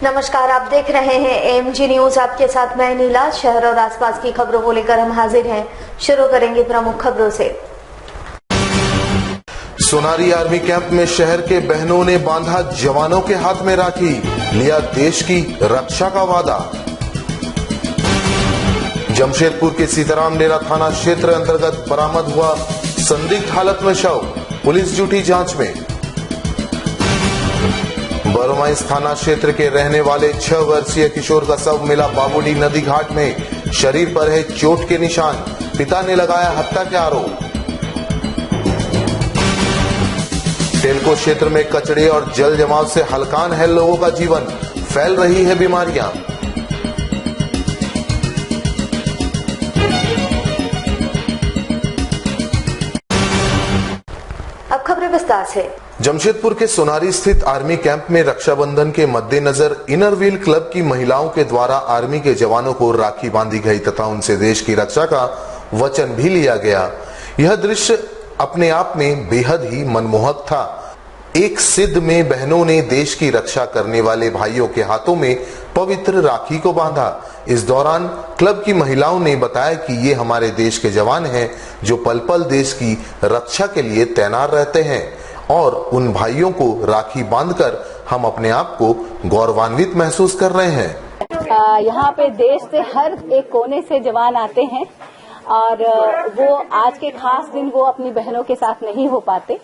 नमस्कार, आप देख रहे हैं एएमजी न्यूज। आपके साथ मैं नीला। शहर और आसपास की खबरों को लेकर हम हाजिर हैं। शुरू करेंगे प्रमुख खबरों से। सोनारी आर्मी कैंप में शहर के बहनों ने बांधा जवानों के हाथ में राखी, लिया देश की रक्षा का वादा। जमशेदपुर के सीताराम डेरा थाना क्षेत्र अंतर्गत बरामद हुआ संदिग्ध हालत में शव, पुलिस जुटी जांच में। बरोमाइस थाना क्षेत्र के रहने वाले 6 वर्षीय किशोर का शव मिला बाबूडी नदी घाट में, शरीर पर है चोट के निशान, पिता ने लगाया हत्या के आरोप। टेलको क्षेत्र में कचड़े और जल जमाव से हलकान है लोगों का जीवन, फैल रही है बीमारियां। अब खबरें विस्तार से। जमशेदपुर के सोनारी स्थित आर्मी कैंप में रक्षाबंधन के मद्देनजर इनर व्हील क्लब की महिलाओं के द्वारा आर्मी के जवानों को राखी बांधी गई तथा उनसे देश की रक्षा का वचन भी लिया गया। यह दृश्य अपने आप में बेहद ही मनमोहक था। एक सिद्ध में बहनों ने देश की रक्षा करने वाले भाइयों के हाथों में पवित्र राखी को बांधा। इस दौरान क्लब की महिलाओं ने बताया कि ये हमारे देश के जवान हैं जो पल पल देश की रक्षा के लिए तैनात रहते हैं और उन भाइयों को राखी बांधकर हम अपने आप को गौरवान्वित महसूस कर रहे हैं। यहाँ पे देश से हर एक कोने से जवान आते हैं और वो आज के खास दिन वो अपनी बहनों के साथ नहीं हो पाते,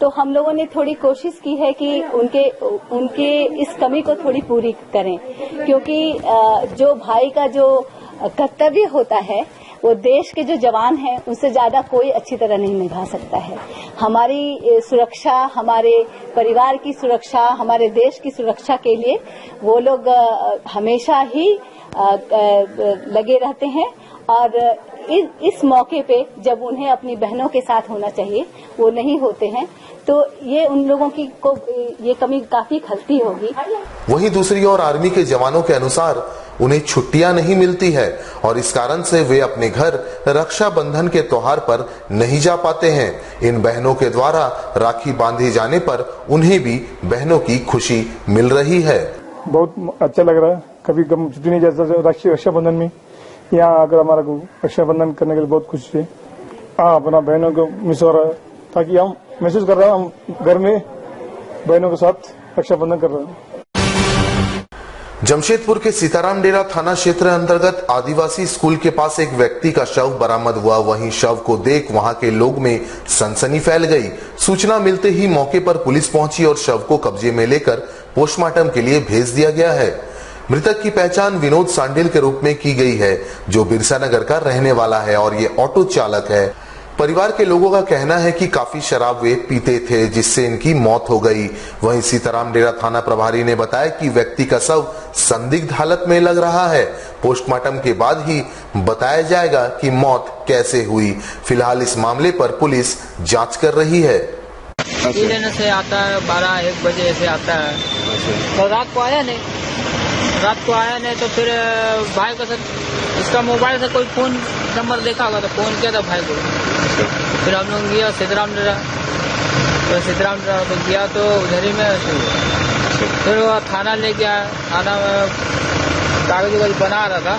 तो हम लोगों ने थोड़ी कोशिश की है कि उनके इस कमी को थोड़ी पूरी करें, क्योंकि जो भाई का जो कर्तव्य होता है वो देश के जो जवान हैं उनसे ज्यादा कोई अच्छी तरह नहीं निभा सकता है। हमारी सुरक्षा, हमारे परिवार की सुरक्षा, हमारे देश की सुरक्षा के लिए वो लोग हमेशा ही लगे रहते हैं और इस मौके पे जब उन्हें अपनी बहनों के साथ होना चाहिए वो नहीं होते हैं, तो ये उन लोगों की को ये कमी काफी खलती होगी। वहीं दूसरी ओर आर्मी के जवानों के अनुसार उन्हें छुट्टियां नहीं मिलती है और इस कारण से वे अपने घर रक्षाबंधन के त्योहार पर नहीं जा पाते हैं। इन बहनों के द्वारा राखी बांधे जाने पर उन्हें भी बहनों की खुशी मिल रही है। बहुत अच्छा लग रहा है। कभी कम छुट्टी नहीं जाता रक्षाबंधन में, यहाँ आकर हमारा को रक्षाबंधन करने के लिए बहुत खुशी है। अपना बहनों को मिस हो रहा है, ताकि हम महसूस कर रहे हैं हम घर में बहनों के साथ रक्षाबंधन कर रहे हैं। जमशेदपुर के सीताराम डेरा थाना क्षेत्र अंतर्गत आदिवासी स्कूल के पास एक व्यक्ति का शव बरामद हुआ। वहीं शव को देख वहां के लोग में सनसनी फैल गई। सूचना मिलते ही मौके पर पुलिस पहुंची और शव को कब्जे में लेकर पोस्टमार्टम के लिए भेज दिया गया है। मृतक की पहचान विनोद सांडिल के रूप में की गई है, जो बिरसा नगर का रहने वाला है और ये ऑटो चालक है। परिवार के लोगों का कहना है कि काफी शराब वे पीते थे, जिससे इनकी मौत हो गई। वहीं सीताराम डेरा थाना प्रभारी ने बताया कि व्यक्ति का शव संदिग्ध हालत में लग रहा है। पोस्टमार्टम के बाद ही बताया जाएगा कि मौत कैसे हुई। फिलहाल इस मामले पर पुलिस जांच कर रही है। से आता है 12-1 बजे ऐसे आता है, तो रात को आया नहीं, तो फिर भाई का साथ इसका मोबाइल से कोई फोन नंबर देखा होगा तो फोन किया था भाई को। फिर हम लोग गया सीताराम डेरा, तो गया तो उधर ही में फिर वो थाना ले गया। थाना में कागज वागज बना रहा था,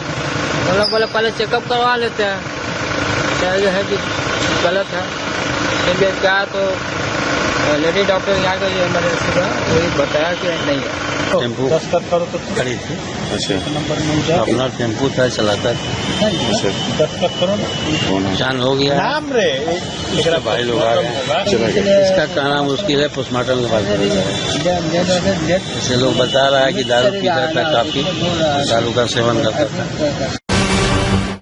हम लोग बोले पहले चेकअप करवा लेते हैं, क्या जो है कि गलत है। फिर क्या तो लेडी डॉक्टर यहाँ का जो इमरजेंसी का वही बताया कि नहीं है। टेम्पू करो तो खड़ी थी। अच्छा, अपना टेम्पू था चलाता। जान हो गया नाम रे भाई लोग आ गए। इसका कहना मुश्किल है, पोस्टमार्टम के बाद ऐसे लोग बता रहा है कि दारू पीता था, काफी दारू का सेवन करता था।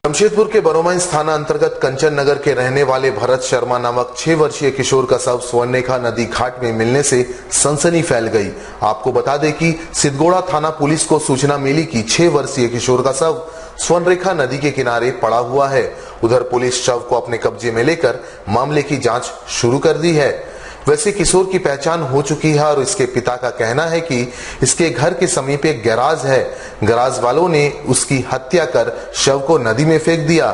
जमशेदपुर के बरोमाइस थाना अंतर्गत कंचन नगर के रहने वाले भरत शर्मा नामक 6 वर्षीय किशोर का शव स्वर्णरेखा नदी घाट में मिलने से सनसनी फैल गई। आपको बता दें कि सिद्धगोड़ा थाना पुलिस को सूचना मिली कि 6 वर्षीय किशोर का शव स्वर्णरेखा नदी के किनारे पड़ा हुआ है। उधर पुलिस शव को अपने कब्जे में लेकर मामले की जांच शुरू कर दी है। वैसे किशोर की पहचान हो चुकी है और इसके पिता का कहना है कि इसके घर के समीप एक गैराज है। गैराज वालों ने उसकी हत्या कर शव को नदी में फेंक दिया।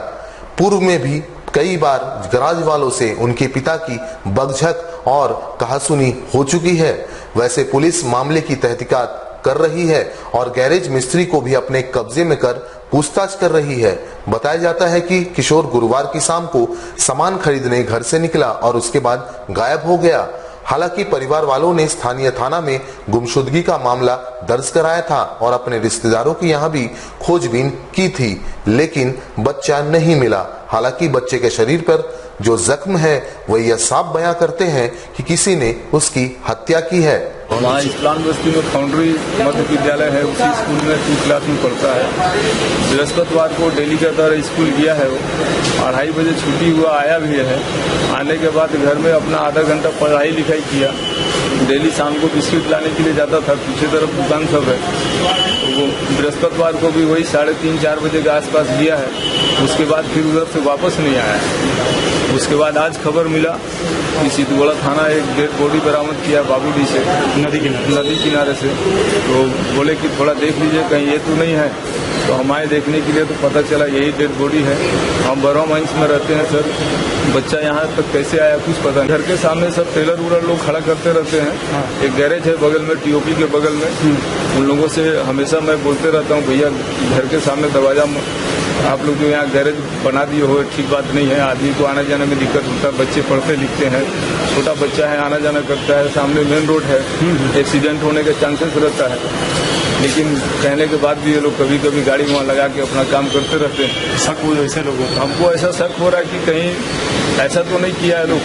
पूर्व में भी कई बार गैराज वालों से उनके पिता की बकझक और कहासुनी हो चुकी है। वैसे पुलिस मामले की तहकीकात कर रही है और गैरेज मिस्त्री को भी अपने कब्जे में कर पूछताछ कर रही है। बताया जाता है कि किशोर गुरुवार की शाम को सामान खरीदने घर से निकला और उसके बाद गायब हो गया। हालांकि परिवार वालों ने स्थानीय थाना में गुमशुदगी का मामला दर्ज कराया था और अपने रिश्तेदारों की यहाँ भी खोजबीन की थी, लेकिन बच्चा नहीं मिला। हालांकि बच्चे के शरीर पर जो जख्म है वह यह साफ बयां करते हैं कि किसी ने उसकी हत्या की है। वहाँ इस्लाम बस्ती में फाउंड्री मध्य विद्यालय है, उसी स्कूल में 2 क्लास में पढ़ता है। बृहस्पतिवार को डेली का तरह स्कूल गया है। वो 2:30 बजे छुट्टी हुआ, आया भी है। आने के बाद घर में अपना आधा घंटा पढ़ाई लिखाई किया। डेली शाम को बिस्किट लाने के लिए जाता था, पीछे तरफ दुकान सब है। वो बृहस्पतिवार को भी वही 3:30-4 बजे के आसपास गया है। उसके बाद फिर उधर से वापस नहीं आया है। उसके बाद आज खबर मिला कि सिद्धगोड़ा थाना एक डेड बॉडी बरामद किया बाबूडी से, नदी किनारे से। तो बोले कि थोड़ा देख लीजिए कहीं ये तो नहीं है। तो हम आए देखने के लिए तो पता चला यही डेड बॉडी है। हम बरवा माइंस में रहते हैं सर, बच्चा यहाँ तक कैसे आया कुछ पता नहीं। घर के सामने सब टेलर वूलर लोग खड़ा करते रहते हैं। एक गैरेज है बगल में, टीओपी के बगल में। उन लोगों से हमेशा मैं बोलते रहता हूँ, भैया घर के सामने दरवाजा आप लोग जो यहाँ गैरेज बना दिए हो ठीक बात नहीं है। आदमी को आने जाने में दिक्कत होता है, बच्चे पढ़ते लिखते हैं, छोटा बच्चा है आना जाना करता है, सामने मेन रोड है, एक्सीडेंट होने के चांसेस रहता है। लेकिन कहने के बाद भी ये लोग कभी कभी गाड़ी वहाँ लगा के अपना काम करते रहते हैं। शक हो ऐसे लोगों को, हमको ऐसा शक हो रहा है कि कहीं ऐसा तो नहीं किया है लोग,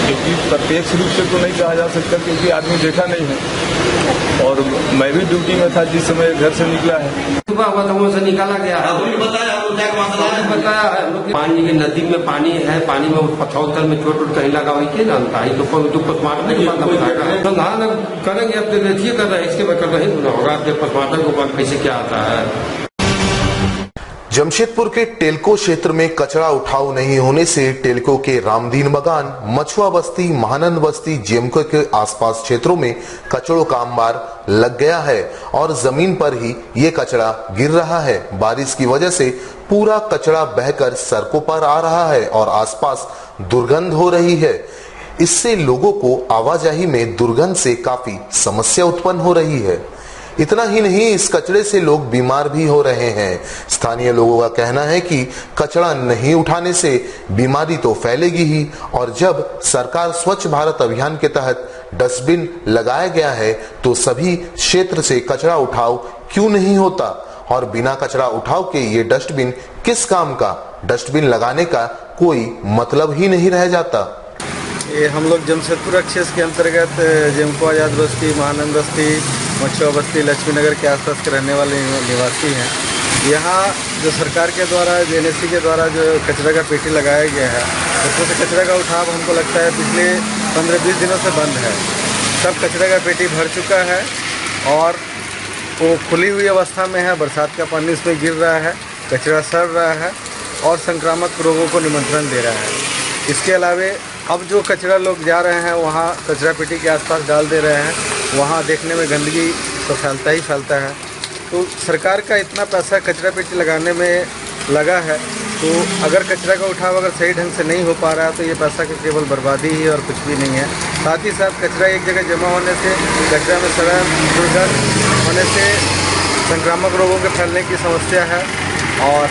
क्योंकि प्रत्यक्ष रूप से तो नहीं कहा जा सकता क्योंकि आदमी देखा नहीं है। और मैं भी ड्यूटी में था जिस समय घर से निकला है। सुबह हुआ था वहाँ से निकाला गया है। बताया है पानी की नदी में पानी है, पानी में पथौतर में चोट कहीं लगा हुई के जानता है। तो पोस्टमार्टम के बाद बताएगा, करेंगे अब तो देखिए कर रहे हैं, इसके बाद कर रहे होगा आपके पोस्टमार्टम के बाद कैसे क्या आता है। जमशेदपुर के टेलको क्षेत्र में कचरा उठाव नहीं होने से टेलको के रामदीन बगान, मछुआ बस्ती, महानंद बस्ती, जेमको के आसपास क्षेत्रों में कचड़ों का अंबार लग गया है और जमीन पर ही ये कचरा गिर रहा है। बारिश की वजह से पूरा कचरा बहकर सड़कों पर आ रहा है और आसपास दुर्गंध हो रही है। इससे लोगों को आवाजाही में दुर्गंध से काफी समस्या उत्पन्न हो रही है। इतना ही नहीं, इस कचरे से लोग बीमार भी हो रहे हैं। स्थानीय लोगों का कहना है कि कचरा नहीं उठाने से बीमारी तो फैलेगी ही, और जब सरकार स्वच्छ भारत अभियान के तहत डस्टबिन लगाया गया है तो सभी क्षेत्र से कचरा उठाव क्यों नहीं होता, और बिना कचरा उठाव के ये डस्टबिन किस काम का? डस्टबिन लगाने का कोई मतलब ही नहीं रह जाता। ये हम लोग जमशेदपुर क्षेत्र के अंतर्गत जेमको आजाद बस्ती, महानंद बस्ती, मछुआ बस्ती, लक्ष्मी नगर के आसपास के रहने वाले निवासी हैं। यहाँ जो सरकार के द्वारा, जेएनएससी के द्वारा जो कचरा का पेटी लगाया गया है, उसमें से कचरा का उठाव हमको लगता है पिछले 15-20 दिनों से बंद है। सब कचरा का पेटी भर चुका है और वो खुली हुई अवस्था में है। बरसात का पानी इसमें गिर रहा है, कचरा सड़ रहा है और संक्रामक रोगों को निमंत्रण दे रहा है। इसके अलावे अब जो कचरा लोग जा रहे हैं वहाँ कचरा पेटी के आसपास डाल दे रहे हैं, वहाँ देखने में गंदगी तो फैलता ही फैलता है। तो सरकार का इतना पैसा कचरा पेटी लगाने में लगा है, तो अगर कचरा का उठाव अगर सही ढंग से नहीं हो पा रहा है तो ये पैसा की केवल बर्बादी ही और कुछ भी नहीं है। साथ ही साथ कचरा एक जगह जमा होने से, कचरा में सड़न दुर्गंध होने से संक्रामक रोगों के फैलने की समस्या है और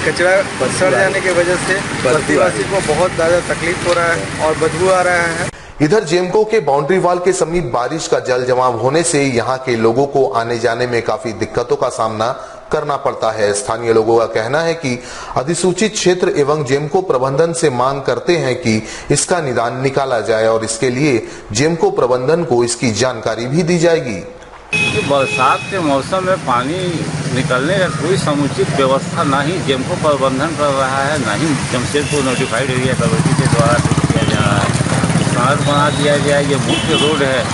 कचरा सड़ जाने की वजह से बस्तीवासी को बहुत ज़्यादा तकलीफ हो रहा है और बदबू आ रहा है। इधर जेमको के बाउंड्री वाल के समीप बारिश का जल जमाव होने से यहाँ के लोगों को आने जाने में काफी दिक्कतों का सामना करना पड़ता है। स्थानीय लोगों का कहना है कि अधिसूचित क्षेत्र एवं जेमको प्रबंधन से मांग करते हैं कि इसका निदान निकाला जाए और इसके लिए जेमको प्रबंधन को इसकी जानकारी भी दी जाएगी। बरसात के मौसम में पानी निकलने का कोई समुचित व्यवस्था ना ही जेमको प्रबंधन कर रहा है, ना ही जमशेदपुर नोटिफाइड एरिया कमेटी के द्वारा किया जा रहा है। सड़क बना दिया गया, ये मुख्य रोड है,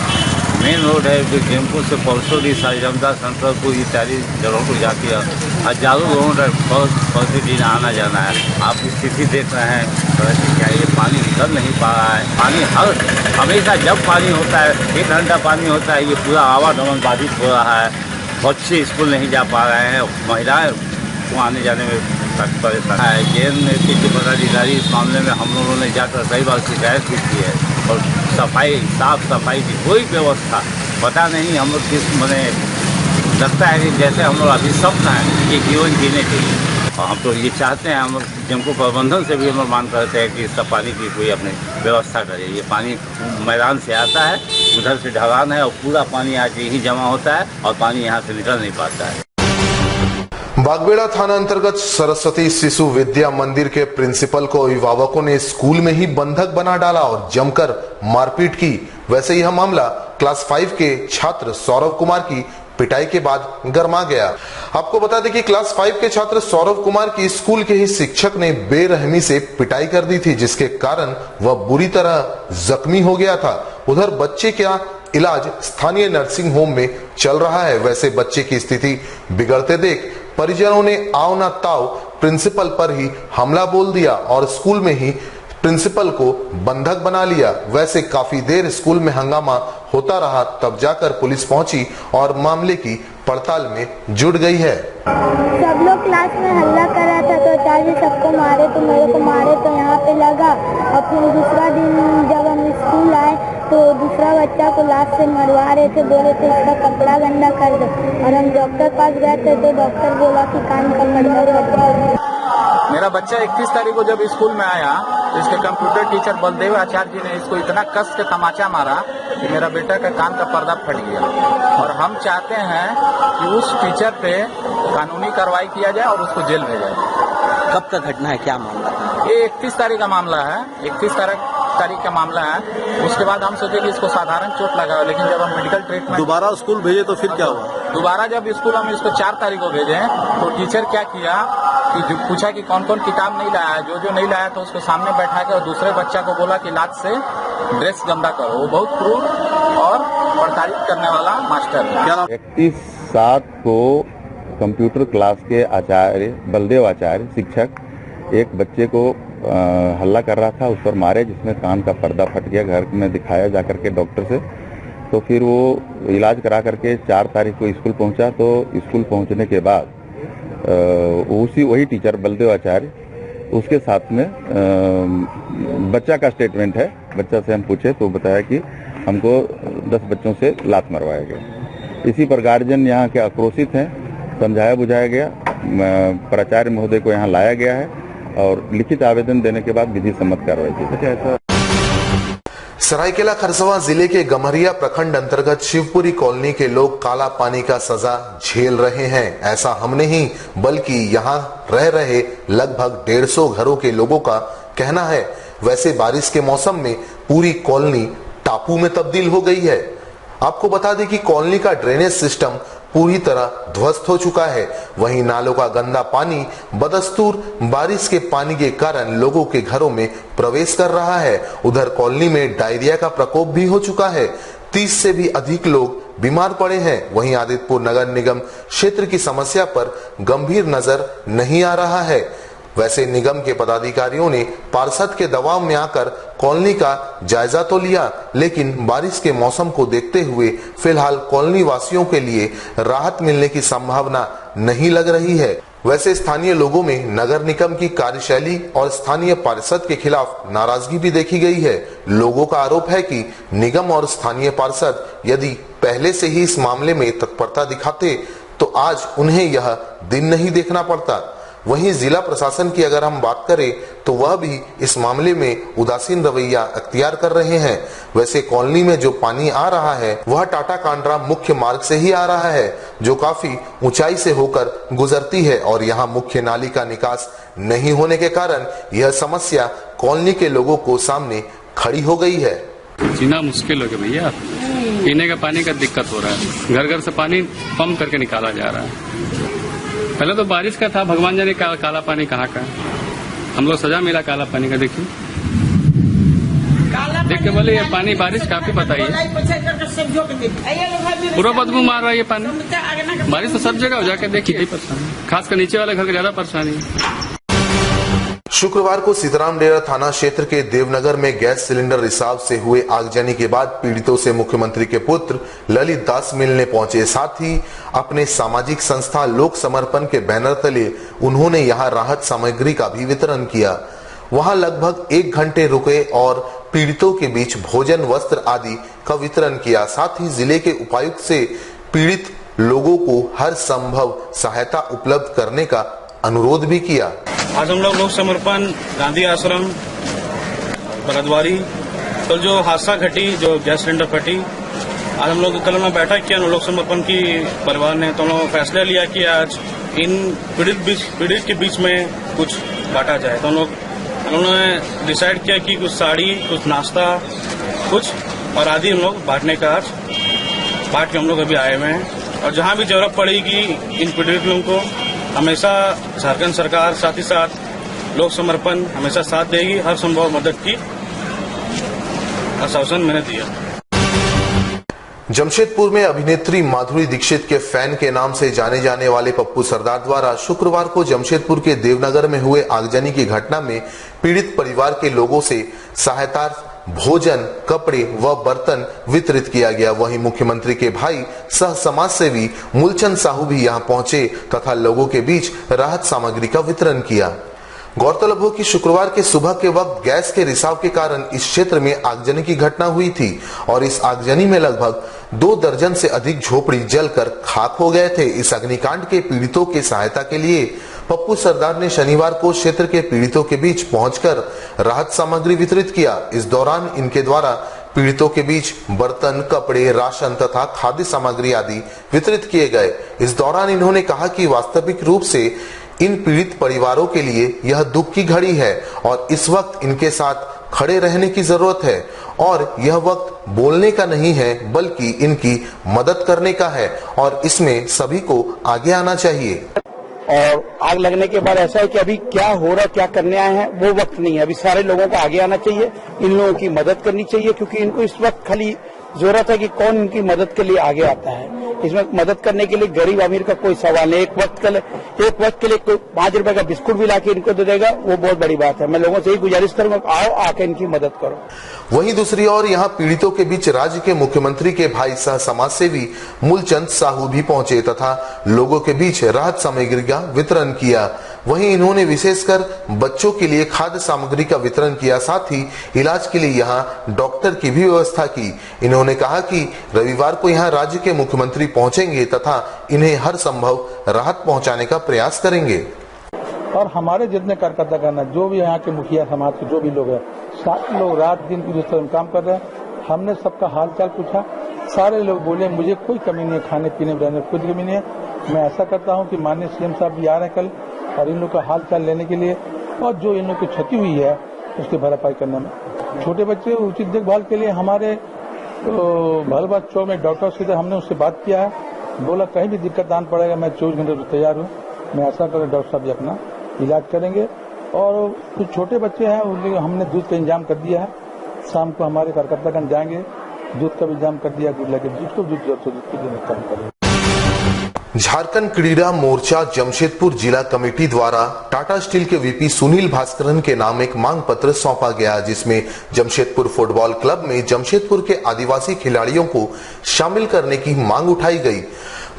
मेन रोड है जो जेमको से परसोली, सारीजमदा, संतरपुर इत्यादि जगहों को जाती है। हजारों लोगों का प्रतिदिन आना जाना है। आप स्थिति देख रहे हैं क्या ये पानी निकल नहीं पा रहा है। पानी हमेशा जब पानी होता है, 1 घंटा पानी होता है, ये पूरा आवागमन बाधित हो रहा है। बच्चे स्कूल नहीं जा पा रहे हैं, महिलाएं को आने जाने में परेशान है। जेएनएससी के पदाधिकारी इस मामले में हम लोगों ने जाकर कई बार शिकायत भी की है और साफ सफाई की कोई व्यवस्था पता नहीं हम लोग किस मैंने लगता है कि जैसे हम लोग अभी स्वप्न है कि जीवन जीने के लिए, और हम तो ये चाहते हैं, हम लोग जिनको प्रबंधन से भी हम लोग मांग करते हैं कि इसका पानी की कोई अपने व्यवस्था करे। ये पानी मैदान से आता है, उधर से ढलान है और पूरा पानी आज यही जमा होता है और पानी यहाँ से निकल नहीं पाता है। बागबेड़ा थाना अंतर्गत सरस्वती शिशु विद्या मंदिर के प्रिंसिपल को अभिभावकों ने स्कूल में ही बंधक बना डाला और जमकर मारपीट की। वैसे यह मामला क्लास 5 के छात्र सौरभ कुमार की पिटाई के बाद गरमा गया। आपको बता दें कि क्लास 5 के छात्र सौरभ कुमार की स्कूल के ही शिक्षक ने बेरहमी से पिटाई कर दी थी, जिसके कारण वह बुरी तरह जख्मी हो गया था। उधर बच्चे का इलाज स्थानीय नर्सिंग होम में चल रहा है। वैसे बच्चे की स्थिति बिगड़ते देख परिजनों ने आओ न ताओ प्रिंसिपल पर ही हमला बोल दिया और स्कूल में ही प्रिंसिपल को बंधक बना लिया। वैसे काफी देर स्कूल में हंगामा होता रहा, तब जाकर पुलिस पहुंची और मामले की पड़ताल में जुट गई है। सब लोग क्लास में हल्ला कर रहा था तो चाची सबको मारे तो मेरे को मारे तो यहाँ पे लगा। और फिर दूसरा दिन जब हम स्कूल आए तो दूसरा बच्चा को लात से मरवा रहे थे, बोले थे इसका कपड़ा गंदा कर दो। और हम डॉक्टर पास गए थे तो डॉक्टर बोला कि कान का पर्दा कर दो। मेरा बच्चा 31 तारीख को जब स्कूल में आया तो इसके कंप्यूटर टीचर बलदेव आचार्य जी ने इसको इतना कस के तमाचा मारा कि मेरा बेटा का कान का पर्दा फट गया। और हम चाहते हैं कि उस टीचर पे कानूनी कार्रवाई किया जाए और उसको जेल भेजा जाए। कब का घटना है, क्या मामला है? ये 31 तारीख का मामला है, 31 तारीख का मामला है। उसके बाद हम सोचे कि इसको साधारण चोट लगा, लेकिन जब हम मेडिकल ट्रीटमेंट दोबारा स्कूल भेजे तो फिर क्या हुआ? दोबारा जब स्कूल हम इसको 4 तारीख को भेजे तो टीचर क्या किया कि जो पूछा कि कौन कौन किताब नहीं लाया है, जो नहीं लाया तो उसको सामने बैठा के और दूसरे बच्चा को बोला कि लात से ड्रेस गंदा करो। वो बहुत क्रूर और प्रताड़ित करने वाला मास्टर है। 31/7 को कंप्यूटर क्लास के आचार्य बलदेव आचार्य शिक्षक एक बच्चे को हल्ला कर रहा था, उस पर मारे, जिसमें कान का पर्दा फट गया। घर में दिखाया जाकर के डॉक्टर से, तो फिर वो इलाज करा करके 4 तारीख को स्कूल पहुंचा। तो स्कूल पहुंचने के बाद वही टीचर बलदेव आचार्य उसके साथ में बच्चा का स्टेटमेंट है। बच्चा से हम पूछे तो बताया कि हमको 10 बच्चों से लात मरवाया गया। इसी पर गार्जियन यहाँ के आक्रोशित हैं, समझाया बुझाया गया, प्राचार्य महोदय को यहाँ लाया गया है और लिखित आवेदन देने के बाद विधि सम्मत कार्रवाई की। सरायकेला खरसावां जिले के गम्हरिया प्रखंड अंतर्गत शिवपुरी कॉलोनी के लोग काला पानी का सजा झेल रहे हैं। ऐसा हम नहीं बल्कि यहाँ रह रहे लगभग 150 घरों के लोगों का कहना है। वैसे बारिश के मौसम में पूरी कॉलोनी टापू में तब्दील हो गई है। आपको बता दें कि कॉलोनी का ड्रेनेज सिस्टम पूरी तरह ध्वस्त हो चुका है। वहीं नालों का गंदा पानी बदस्तूर बारिश के पानी के कारण लोगों के घरों में प्रवेश कर रहा है। उधर कॉलोनी में डायरिया का प्रकोप भी हो चुका है। 30 से भी अधिक लोग बीमार पड़े हैं। वहीं आदित्यपुर नगर निगम क्षेत्र की समस्या पर गंभीर नजर नहीं आ रहा है। वैसे निगम के पदाधिकारियों ने पार्षद के दबाव में आकर कॉलोनी का जायजा तो लिया, लेकिन बारिश के मौसम को देखते हुए फिलहाल कॉलोनी वासियों के लिए राहत मिलने की संभावना नहीं लग रही है। वैसे स्थानीय लोगों में नगर निगम की कार्यशैली और स्थानीय पार्षद के खिलाफ नाराजगी भी देखी गई है। लोगों का आरोप है कि निगम और स्थानीय पार्षद यदि पहले से ही इस मामले में तत्परता दिखाते तो आज उन्हें यह दिन नहीं देखना पड़ता। वहीं जिला प्रशासन की अगर हम बात करें तो वह भी इस मामले में उदासीन रवैया अख्तियार कर रहे हैं। वैसे कॉलोनी में जो पानी आ रहा है वह टाटा कांड्रा मुख्य मार्ग से ही आ रहा है, जो काफी ऊंचाई से होकर गुजरती है और यहाँ मुख्य नाली का निकास नहीं होने के कारण यह समस्या कॉलोनी के लोगों को सामने खड़ी हो गई है। जीना मुश्किल हो गया भैया, पीने का पानी का दिक्कत हो रहा है। घर घर से पानी पंप करके निकाला जा रहा है। पहले तो बारिश का था, भगवान जाने काला पानी कहाँ का। हम लोग सजा मिला काला पानी का। देखिए देख के बोले ये पानी बारिश काफी बताइए, पूरा बदबू मार रहा है ये पानी। बारिश तो सब जगह हो, जाके देखिए यही परेशानी, खासकर नीचे वाले घर की ज्यादा परेशानी है। शुक्रवार को सीताराम डेरा थाना क्षेत्र के देवनगर में गैस सिलेंडर रिसाव से हुए आगजनी के बाद पीड़ितों से मुख्यमंत्री के पुत्र ललित दास मिलने पहुंचे। साथ ही अपने सामाजिक संस्था लोक समर्पण के बैनर तले उन्होंने यहां राहत सामग्री का भी वितरण किया। वहां लगभग 1 घंटे रुके और पीड़ितों के बीच भोजन, वस्त्र आदि का वितरण किया। साथ ही जिले के उपायुक्त से पीड़ित लोगों को हर संभव सहायता उपलब्ध करने का अनुरोध भी किया। आज हम लोग समर्पण गांधी आश्रम बरदवारी तो जो हादसा घटी, जो गैस सिलेंडर फटी, आज हम लोग कल में बैठक किया लोक समर्पण की परिवार ने, तो हम लोग फैसला लिया कि आज इन पीड़ित के बीच में कुछ बांटा जाए। तो हम लोगों ने डिसाइड किया कि कुछ साड़ी, कुछ नाश्ता, कुछ और आदि हम लोग बांटने का आज बांट के हम लोग अभी आए हुए हैं। और जहां भी जरूरत पड़ेगी इन पीड़ित लोगों को हमेशा झारखंड सरकार साथ ही साथ लोक समर्पण हमेशा साथ देगी। हर संभव मदद की आश्वासन मैंने दिया। जमशेदपुर में अभिनेत्री माधुरी दीक्षित के फैन के नाम से जाने जाने वाले पप्पू सरदार द्वारा शुक्रवार को जमशेदपुर के देवनगर में हुए आगजनी की घटना में पीड़ित परिवार के लोगों से सहायता, भोजन, कपड़े व बर्तन वितरित किया गया। वहीं मुख्यमंत्री के भाई सह समाज सेवी मूलचंद साहू भी यहां पहुंचे तथा लोगों के बीच राहत सामग्री का वितरण किया। गौरतलब हो कि शुक्रवार के सुबह के वक्त गैस के रिसाव के कारण इस क्षेत्र में आगजनी की घटना हुई थी और इस आगजनी में लगभग 2 दर्जन से अधिक झोपड़ी जलकर खाक हो गए थे। इस अग्निकांड के पीड़ितों की सहायता के लिए पप्पू सरदार ने शनिवार को क्षेत्र के पीड़ितों के बीच पहुंचकर राहत सामग्री वितरित किया। इस दौरान इनके द्वारा पीड़ितों के बीच बर्तन, कपड़े, राशन तथा खाद्य सामग्री आदि वितरित किए गए। इस दौरान इन्होंने कहा कि वास्तविक रूप से इन पीड़ित परिवारों के लिए यह दुख की घड़ी है और इस वक्त इनके साथ खड़े रहने की जरूरत है और यह वक्त बोलने का नहीं है बल्कि इनकी मदद करने का है और इसमें सभी को आगे आना चाहिए। और आग लगने के बाद ऐसा है कि अभी क्या हो रहा, क्या करने आए हैं वो वक्त नहीं है। अभी सारे लोगों को आगे आना चाहिए, इन लोगों की मदद करनी चाहिए क्योंकि इनको इस वक्त खाली जरूरत है कि कौन इनकी मदद के लिए आगे आता है। इसमें मदद करने के लिए गरीब अमीर का कोई सवाल नहीं। एक वक्त के लिए कोई 5 रुपए का बिस्कुट भी लाके इनको दे देगा वो बहुत बड़ी बात है। मैं लोगों से ही गुजारिश करूंगा, आओ आके इनकी मदद करो। वहीं दूसरी ओर यहां पीड़ितों के बीच राज्य के मुख्यमंत्री के भाई सह समाज सेवी मूलचंद साहू भी पहुंचे तथा लोगों के बीच राहत सामग्री का वितरण किया। वहीं इन्होंने विशेषकर बच्चों के लिए खाद्य सामग्री का वितरण किया, साथ ही इलाज के लिए यहां डॉक्टर की भी व्यवस्था की। इन्होंने कहा कि रविवार को यहां राज्य के मुख्यमंत्री पहुंचेंगे तथा इन्हें हर संभव राहत पहुंचाने का प्रयास करेंगे। और हमारे जितने कार्यकर्ता करना, जो भी यहाँ के मुखिया समाज के जो भी लोग हैं, सारे लोग रात दिन की तरह काम कर रहे हैं। हमने सबका हाल चाल पूछा, सारे लोग बोले मुझे कोई कमी नहीं है, खाने पीने में रहने कोई कमी नहीं है। मैं ऐसा करता हूँ कि माननीय सीएम साहब भी आ रहे हैं कल और इन लोग का हाल चाल लेने के लिए और जो इन लोग की क्षति हुई है उसकी भरपाई करने में। छोटे बच्चे उचित देखभाल के लिए हमारे भलबाद चौक में डॉक्टर से हमने उससे बात किया है, बोला कहीं भी दिक्कत आन पड़ेगा मैं 24 घंटे से तैयार हूँ। मैं ऐसा करूँ डॉक्टर साहब भी अपना इलाज करेंगे। और कुछ छोटे बच्चे हैं उनके हमने दूध का इंतजाम कर दिया है। शाम को हमारे कार्यकर्तागण जाएंगे, दूध का भी इंतजाम कर दिया, दूध लेके दूध की काम करेंगे। झारखंड क्रीड़ा मोर्चा जमशेदपुर जिला कमेटी द्वारा टाटा स्टील के वीपी सुनील भास्करन के नाम एक मांग पत्र सौंपा गया, जिसमें जमशेदपुर फुटबॉल क्लब में जमशेदपुर के आदिवासी खिलाड़ियों को शामिल करने की मांग उठाई गई।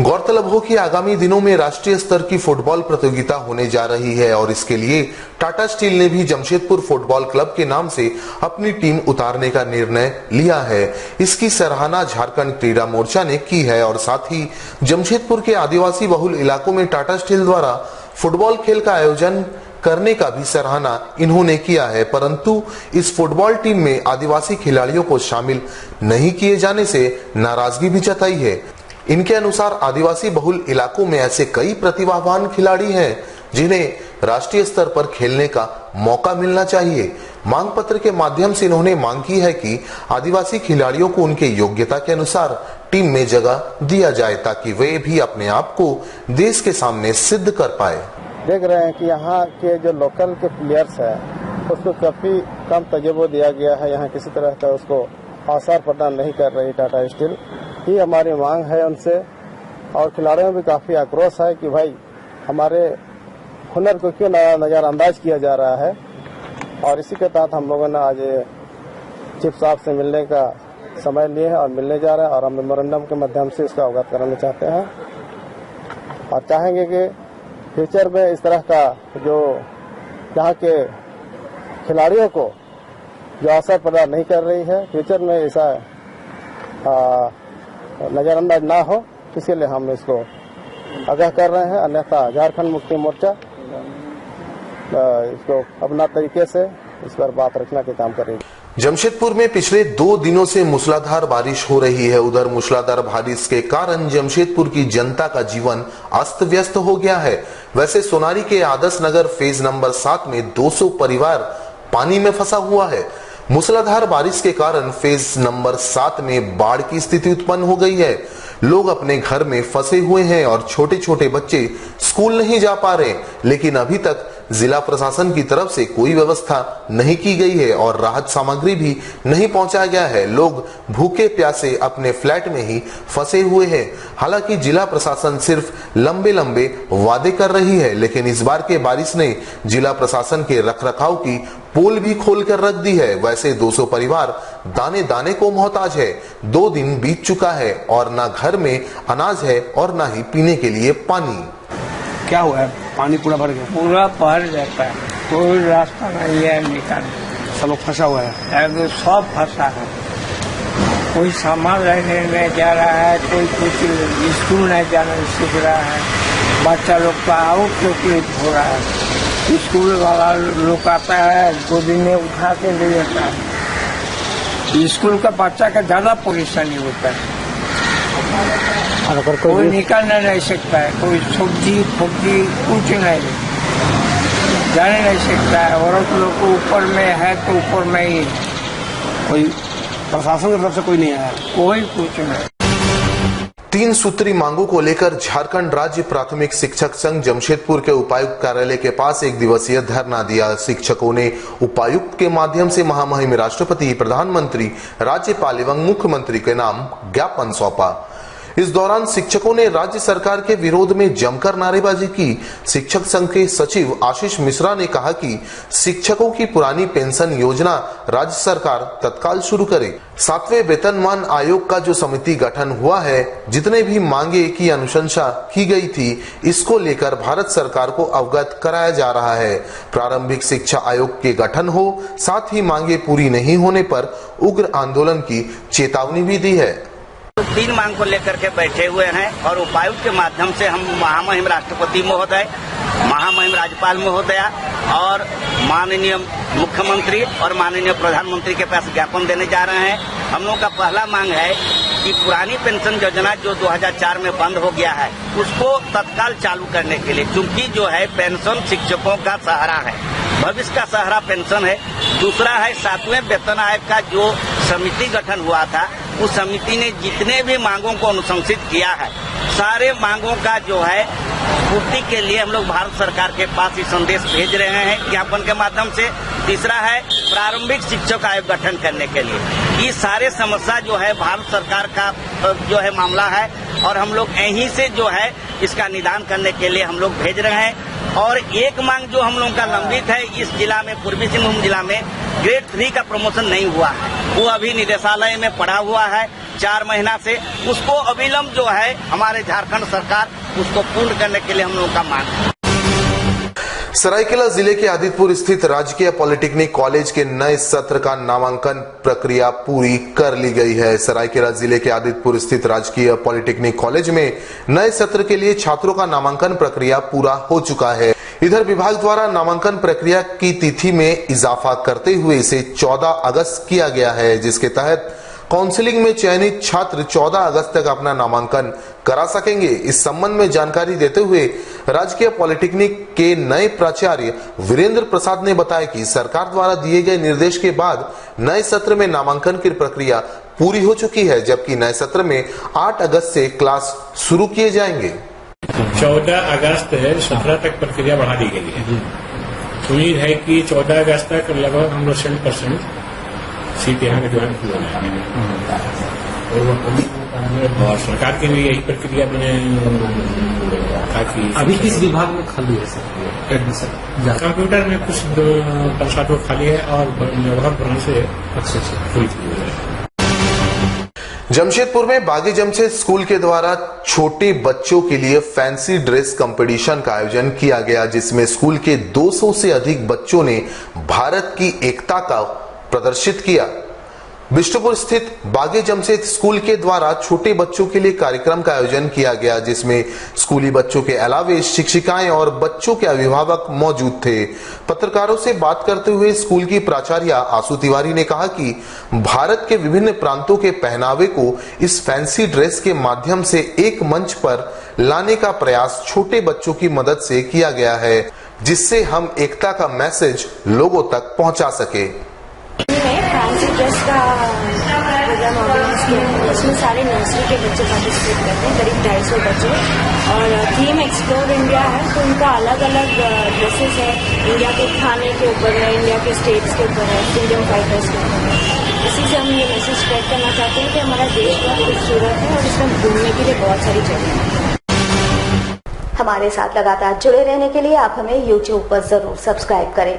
गौरतलब हो कि आगामी दिनों में राष्ट्रीय स्तर की फुटबॉल प्रतियोगिता होने जा रही है और इसके लिए टाटा स्टील ने भी जमशेदपुर फुटबॉल क्लब के नाम से अपनी टीम उतारने का निर्णय लिया है। इसकी सराहना झारखंड क्रीड़ा मोर्चा ने की है और साथ ही जमशेदपुर के आदिवासी बहुल इलाकों में टाटा स्टील द्वारा फुटबॉल खेल का आयोजन करने का भी सराहना इन्होंने किया है, परंतु इस फुटबॉल टीम में आदिवासी खिलाड़ियों को शामिल नहीं किए जाने से नाराजगी भी जताई है। इनके अनुसार आदिवासी बहुल इलाकों में ऐसे कई प्रतिभावान खिलाड़ी हैं जिन्हें राष्ट्रीय स्तर पर खेलने का मौका मिलना चाहिए। मांग पत्र के माध्यम से इन्होंने मांग की है कि आदिवासी खिलाड़ियों को उनके योग्यता के अनुसार टीम में जगह दिया जाए ताकि वे भी अपने आप को देश के सामने सिद्ध कर पाए। देख रहे हैं कि यहाँ के जो लोकल के प्लेयर्स है उसको काफी कम तजुर्बा दिया गया है। यहाँ किसी तरह का उसको आसार प्रदान नहीं कर रही टाटा स्टील। ही हमारी मांग है उनसे और खिलाड़ियों में भी काफी आक्रोश है कि भाई हमारे हुनर को क्यों नजरअंदाज किया जा रहा है। और इसी के तहत हम लोगों ने आज चीफ साहब से मिलने का समय लिए हैं और मिलने जा रहे हैं और हम मेमोरेंडम के माध्यम से इसका अवगत कराना चाहते हैं और चाहेंगे कि फ्यूचर में इस तरह का जो यहाँ के खिलाड़ियों को जो असर पैदा नहीं कर रही है। फ्यूचर में ऐसा नजरअंदाज ना हो, इसीलिए हम इसको आगाह कर रहे हैं। अन्यथा झारखंड मुक्ति मोर्चा इसको अपना तरीके से इस पर बात रखने के काम करेगी। जमशेदपुर में पिछले 2 दिनों से मूसलाधार बारिश हो रही है। उधर मूसलाधार बारिश के कारण जमशेदपुर की जनता का जीवन अस्त व्यस्त हो गया है। वैसे सोनारी के आदर्श नगर फेज नंबर 7 में 200 परिवार पानी में फंसा हुआ है। मूसलाधार बारिश के कारण फेज नंबर 7 में बाढ़ की स्थिति उत्पन्न हो गई है। लोग अपने घर में फंसे हुए हैं और छोटे छोटे बच्चे स्कूल नहीं जा पा रहे, लेकिन अभी तक जिला प्रशासन की तरफ से कोई व्यवस्था नहीं की गई है और राहत सामग्री भी नहीं पहुंचाया गया है। लोग भूखे प्यासे अपने फ्लैट में ही फंसे हुए हैं। हालांकि जिला प्रशासन सिर्फ लंबे लंबे वादे कर रही है, लेकिन इस बार के बारिश ने जिला प्रशासन के रखरखाव की पोल भी खोल कर रख दी है। वैसे 200 परिवार दाने दाने को मोहताज है। 2 दिन बीत चुका है और ना घर में अनाज है और ना ही पीने के लिए पानी। क्या हुआ है? पानी पूरा भर गया? पूरा भर जाता है, कोई रास्ता नहीं है निकालने। सब लोग फंसा हुआ है? सब फंसा है। कोई सामान लेने नहीं जा रहा है, कोई कुछ स्कूल नहीं जाना सीख रहा है। बच्चा लोग का और तकलीफ हो रहा है। स्कूल वाला लोग आता है, गोदी में उठा के ले जाता है। स्कूल का बच्चा का ज्यादा परेशानी होता है। कोई निकालना नहीं सकता है, कोई सब्जी फब्जी कुछ नहीं जाने नहीं सकता है। औरत लोग को ऊपर में है तो ऊपर में ही, कोई प्रशासन की तरफ से कोई नहीं आया? कोई कुछ नहीं। 3 सूत्री मांगों को लेकर झारखंड राज्य प्राथमिक शिक्षक संघ जमशेदपुर के उपायुक्त कार्यालय के पास 1 दिवसीय धरना दिया। शिक्षकों ने उपायुक्त के माध्यम से महामहिम राष्ट्रपति, प्रधानमंत्री, राज्यपाल एवं मुख्यमंत्री के नाम ज्ञापन सौंपा। इस दौरान शिक्षकों ने राज्य सरकार के विरोध में जमकर नारेबाजी की। शिक्षक संघ के सचिव आशीष मिश्रा ने कहा कि शिक्षकों की पुरानी पेंशन योजना राज्य सरकार तत्काल शुरू करे। 7वें वेतनमान आयोग का जो समिति गठन हुआ है, जितने भी मांगे की अनुशंसा की गई थी, इसको लेकर भारत सरकार को अवगत कराया जा रहा है। प्रारंभिक शिक्षा आयोग के गठन हो, साथ ही मांगे पूरी नहीं होने पर उग्र आंदोलन की चेतावनी भी दी है। 3 मांग को लेकर के बैठे हुए हैं और उपायुक्त के माध्यम से हम महामहिम राष्ट्रपति महोदय, महामहिम राज्यपाल महोदया और माननीय मुख्यमंत्री और माननीय प्रधानमंत्री के पास ज्ञापन देने जा रहे हैं। हम लोग का पहला मांग है कि पुरानी पेंशन योजना जो 2004 में बंद हो गया है, उसको तत्काल चालू करने के लिए, क्योंकि जो है पेंशन शिक्षकों का सहारा है, भविष्य का सहारा पेंशन है। दूसरा है 7वें वेतन आयोग का जो समिति गठन हुआ था, उस समिति ने जितने भी मांगों को अनुशंसित किया है, सारे मांगों का जो है पूर्ति के लिए हम लोग भारत सरकार के पास ही संदेश भेज रहे हैं ज्ञापन के माध्यम से। तीसरा है प्रारंभिक शिक्षक आयोग गठन करने के लिए। ये सारे समस्या जो है भारत सरकार का जो है मामला है और हम लोग यहीं से जो है इसका निदान करने के लिए हम लोग भेज रहे हैं। और एक मांग जो हम लोगों का लंबित है, इस जिला में, पूर्वी सिंहभूम जिला में ग्रेड 3 का प्रमोशन नहीं हुआ है, वो अभी निदेशालय में पड़ा हुआ है 4 महीना से। उसको अविलंब जो है हमारे झारखंड सरकार उसको पूर्ण करने के लिए हम लोगों का मांग है। सरायकेला जिले के आदितपुर स्थित राजकीय पॉलिटेक्निक कॉलेज के नए सत्र का नामांकन प्रक्रिया पूरी कर ली गई है। सरायकेला जिले के आदितपुर स्थित राजकीय पॉलिटेक्निक कॉलेज में नए सत्र के लिए छात्रों का नामांकन प्रक्रिया पूरा हो चुका है। इधर विभाग द्वारा नामांकन प्रक्रिया की तिथि में इजाफा करते हुए इसे 14 अगस्त किया गया है, जिसके तहत काउंसलिंग में चयनित छात्र 14 अगस्त तक अपना नामांकन करा सकेंगे। इस संबंध में जानकारी देते हुए राजकीय पॉलिटेक्निक के नए प्राचार्य वीरेंद्र प्रसाद ने बताया कि सरकार द्वारा दिए गए निर्देश के बाद नए सत्र में नामांकन की प्रक्रिया पूरी हो चुकी है, जबकि नए सत्र में 8 अगस्त से क्लास शुरू किए जाएंगे। 14 अगस्त 17 तक प्रक्रिया बढ़ा दी गई है। उम्मीद है कि 14 अगस्त तक लगभग हम लोग 100% सीट यहाँ के ज्वाइन हो जाएंगे और सरकार के लिए यही प्रक्रिया मैंने ताकि अभी किस विभाग में खाली है सर एडमिशन? कंप्यूटर में कुछ 5-7 खाली है और लगभग ब्रांच से फुल है। जमशेदपुर में बागी जमशेद स्कूल के द्वारा छोटे बच्चों के लिए फैंसी ड्रेस कंपटीशन का आयोजन किया गया, जिसमें स्कूल के 200 से अधिक बच्चों ने भारत की एकता का प्रदर्शित किया। बिष्टुपुर स्थित बागे जमशेद स्कूल के द्वारा छोटे बच्चों के लिए कार्यक्रम का आयोजन किया गया, जिसमें स्कूली बच्चों के अलावे शिक्षिकाएं और बच्चों के अभिभावक मौजूद थे। पत्रकारों से बात करते हुए स्कूल की प्राचार्य आशु तिवारी ने कहा कि भारत के विभिन्न प्रांतों के पहनावे को इस फैंसी ड्रेस के माध्यम से एक मंच पर लाने का प्रयास छोटे बच्चों की मदद से किया गया है, जिससे हम एकता का मैसेज लोगों तक पहुंचा सके। फैंसी ड्रेस का प्रोग्राम ऑर्गेनाइज किया है। इसमें सारे नर्सरी के बच्चे पार्टिसिपेट करते हैं, करीब 250 बच्चे, और थीम एक्सप्लोर इंडिया है। तो उनका अलग अलग ड्रेसेस है, इंडिया के खाने के ऊपर है, इंडिया के स्टेट्स के ऊपर है, फ्रीडम फाइटर्स के ऊपर है। इसी से हम ये मैसेज स्प्रेड करना चाहते हैं कि हमारा देश बहुत खूबसूरत है और इसमें घूमने के लिए बहुत सारी जगह है। हमारे साथ लगातार जुड़े रहने के लिए आप हमें YouTube पर जरूर सब्सक्राइब करें।